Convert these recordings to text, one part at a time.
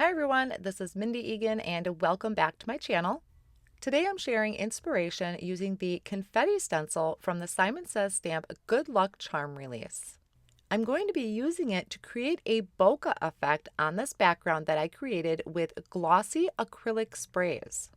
Hi everyone, this is Mindy Eggen and welcome back to my channel. Today I'm sharing inspiration using the confetti stencil from the Simon Says stamp Good Luck Charm Release. I'm going to be using it to create a bokeh effect on this background that I created with glossy acrylic sprays.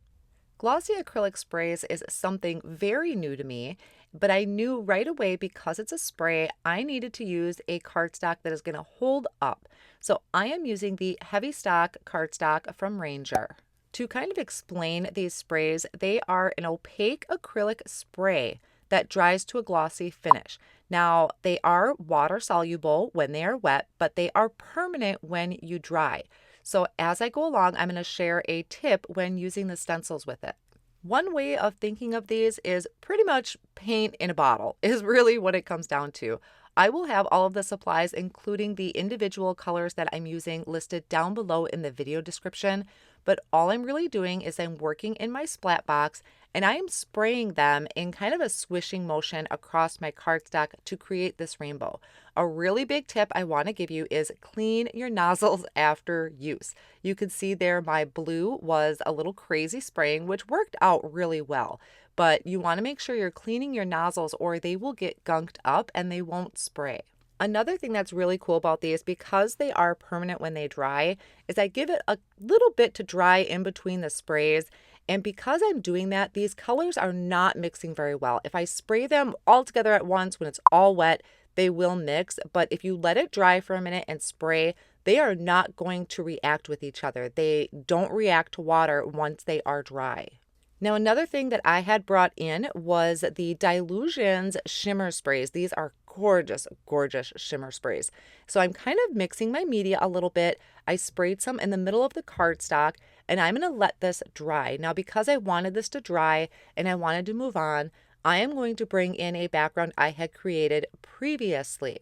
Glossy acrylic sprays is something very new to me, but I knew right away because it's a spray, I needed to use a cardstock that is going to hold up. So I am using the HEAVYSTOCK cardstock from Ranger. To kind of explain these sprays, they are an opaque acrylic spray that dries to a glossy finish. Now, they are water soluble when they are wet, but they are permanent when you dry. So as I go along, I'm going to share a tip when using the stencils with it. One way of thinking of these is pretty much paint in a bottle is really what it comes down to. I will have all of the supplies, including the individual colors that I'm using, listed down below in the video description. But all I'm really doing is I'm working in my splat box and I am spraying them in kind of a swishing motion across my cardstock to create this rainbow. A really big tip I want to give you is clean your nozzles after use. You can see there my blue was a little crazy spraying, which worked out really well. But you want to make sure you're cleaning your nozzles or they will get gunked up and they won't spray. Another thing that's really cool about these, because they are permanent when they dry, is I give it a little bit to dry in between the sprays. And because I'm doing that, these colors are not mixing very well. If I spray them all together at once when it's all wet, they will mix. But if you let it dry for a minute and spray, they are not going to react with each other. They don't react to water once they are dry. Now, another thing that I had brought in was the Dylusions shimmer sprays. These are gorgeous, gorgeous shimmer sprays. So I'm kind of mixing my media a little bit. I sprayed some in the middle of the cardstock and I'm going to let this dry. Now, because I wanted this to dry and I wanted to move on, I am going to bring in a background I had created previously.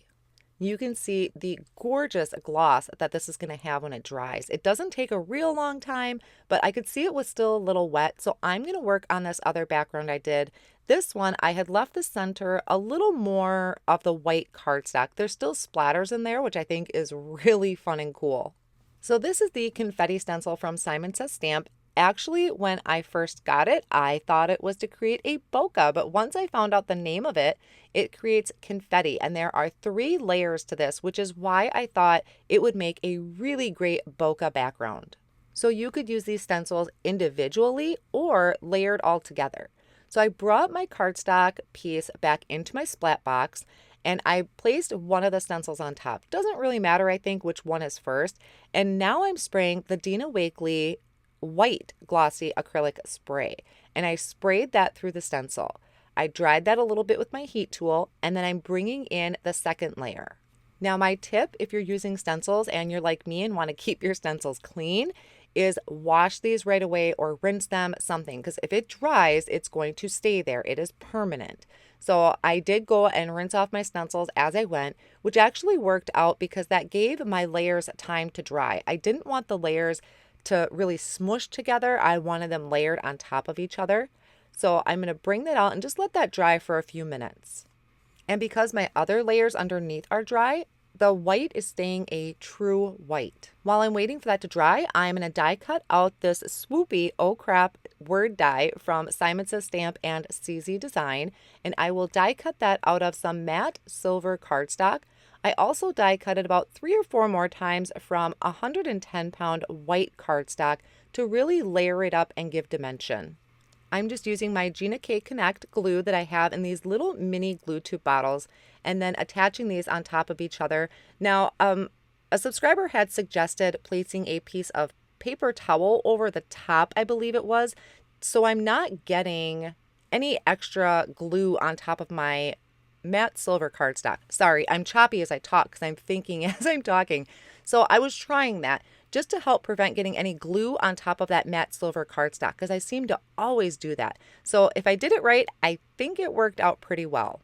You can see the gorgeous gloss that this is going to have when it dries. It doesn't take a real long time, but I could see it was still a little wet, so I'm going to work on this other background I did. This one, I had left the center a little more of the white cardstock. There's still splatters in there, which I think is really fun and cool. So this is the confetti stencil from Simon Says Stamp. Actually, when I first got it, I thought it was to create a bokeh, but once I found out the name of it, it creates confetti, and there are 3 layers to this, which is why I thought it would make a really great bokeh background. So you could use these stencils individually or layered all together. So I brought my cardstock piece back into my splat box, and I placed one of the stencils on top. Doesn't really matter, I think, which one is first. And now I'm spraying the Dina Wakley white glossy acrylic spray, and I sprayed that through the stencil. I dried that a little bit with my heat tool, and then I'm bringing in the second layer. Now, my tip, if you're using stencils and you're like me and want to keep your stencils clean, is wash these right away or rinse them, something, because if it dries, it's going to stay there. It is permanent. So I did go and rinse off my stencils as I went, which actually worked out because that gave my layers time to dry. I didn't want the layers to really smush together. I wanted them layered on top of each other. So I'm going to bring that out and just let that dry for a few minutes. And because my other layers underneath are dry, the white is staying a true white. While I'm waiting for that to dry, I'm going to die cut out this swoopy Oh Crap word die from Simon Says Stamp and CZ Design, and I will die cut that out of some matte silver cardstock. I also die cut it about 3 or 4 more times from 110-pound white cardstock to really layer it up and give dimension. I'm just using my Gina K Connect glue that I have in these little mini glue tube bottles and then attaching these on top of each other. Now, a subscriber had suggested placing a piece of paper towel over the top, I believe it was, so I'm not getting any extra glue on top of my matte silver cardstock. Sorry, I'm choppy as I talk because I'm thinking as I'm talking. So I was trying that just to help prevent getting any glue on top of that matte silver cardstock because I seem to always do that. So if I did it right, I think it worked out pretty well.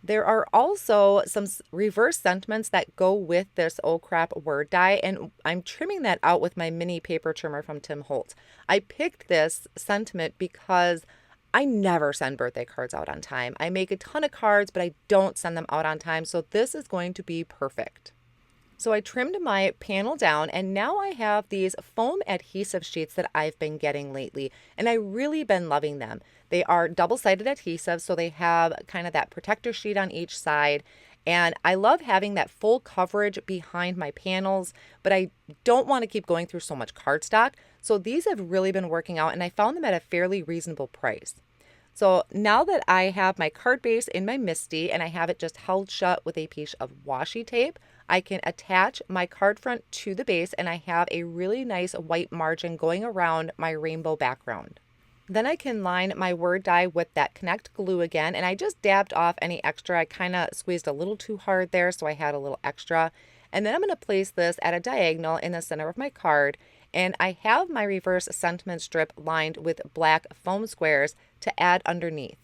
There are also some reverse sentiments that go with this Oh Crap word die, and I'm trimming that out with my mini paper trimmer from Tim Holtz. I picked this sentiment because I never send birthday cards out on time. I make a ton of cards, but I don't send them out on time, so this is going to be perfect. So I trimmed my panel down and now I have these foam adhesive sheets that I've been getting lately, and I really been loving them. They are double-sided adhesive, so they have kind of that protector sheet on each side. And I love having that full coverage behind my panels, but I don't want to keep going through so much cardstock. So these have really been working out and I found them at a fairly reasonable price. So now that I have my card base in my Misty and I have it just held shut with a piece of washi tape, I can attach my card front to the base and I have a really nice white margin going around my rainbow background. Then I can line my word die with that Connect glue again, and I just dabbed off any extra. I kind of squeezed a little too hard there, so I had a little extra. And then I'm going to place this at a diagonal in the center of my card, and I have my reverse sentiment strip lined with black foam squares to add underneath.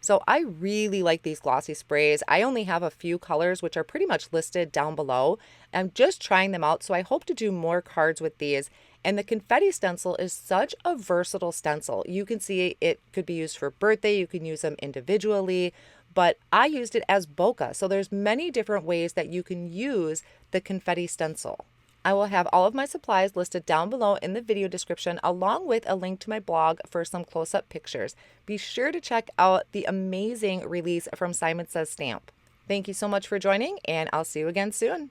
So I really like these glossy sprays. I only have a few colors, which are pretty much listed down below. I'm just trying them out, so I hope to do more cards with these. And the confetti stencil is such a versatile stencil. You can see it could be used for birthday, you can use them individually, but I used it as bokeh. So there's many different ways that you can use the confetti stencil. I will have all of my supplies listed down below in the video description, along with a link to my blog for some close-up pictures. Be sure to check out the amazing release from Simon Says Stamp. Thank you so much for joining, and I'll see you again soon.